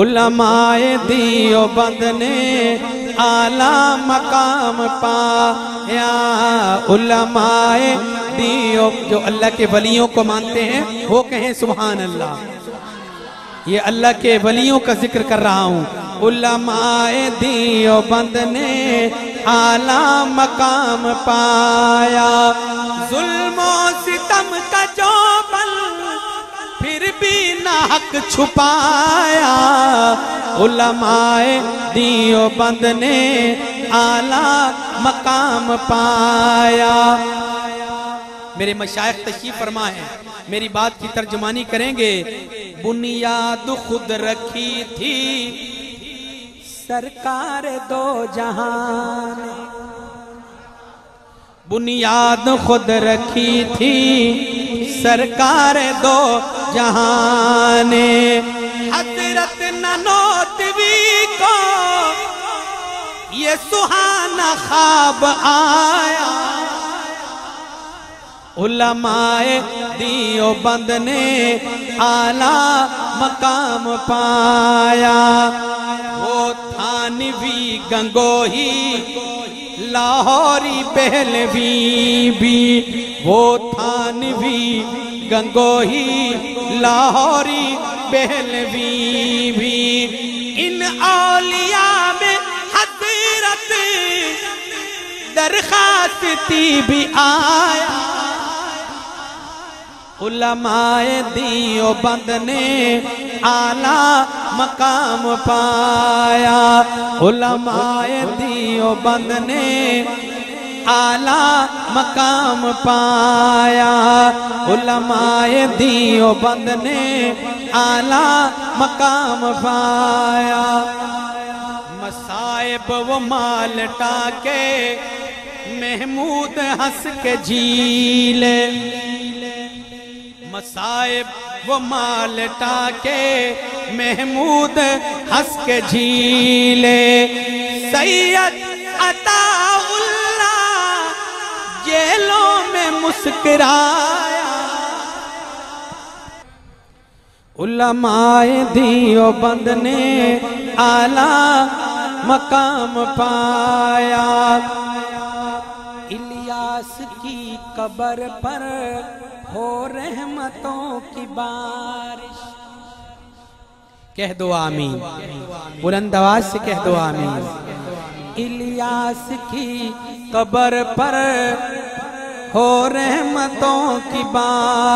उलमाए देवबंद ने आला मकाम पाया। उलमाए जो अल्लाह के वलियों को मानते हैं वो कहें सुभान अल्लाह। ये अल्लाह के वलियों का जिक्र कर रहा हूँ। उलमाए देवबंद ने आला मकाम पाया। जुल्म सितम का जो बल फिर भी ना हक छुपाया। उलमाए देवबंद ने आला मकाम पाया। मेरे मशाइख तशरीफ फरमा है, मेरी बात की तर्जुमानी करेंगे। बुनियाद खुद रखी थी सरकार दो जहान। बुनियाद खुद रखी थी सरकार दो जहान। हजरत ननौतवी को ये सुहाना ख्वाब आया। उलमाए देवबंद ने आला मकाम पाया। वो थानवी गंगोही लाहौरी पहलवी भी। वो थानवी गंगोही लाहौरी पहलवी भी। इन औलिया में हजरत दरखास्ती भी आया। उलमाए देवबंद ने आला मकाम पाया। उलमाए देवबंद ने आला मकाम पाया। उलमाए देवबंद ने आला मकाम पाया। मसाइब वो माल टाके महमूद हंस के झीले। मसाइब वो माल टाके महमूद हंस के झीले। सैयद अताउल्लाह जेलों में मुस्कुराया। उलमाए देवबंद ने आला मकाम पाया। इलियास की कब्र पर हो रहमतों की बारिश। कह दो आमीन, बुलंद आवाज से कह दो आमीन। इलियास की कब्र पर हो रहमतों की बारिश।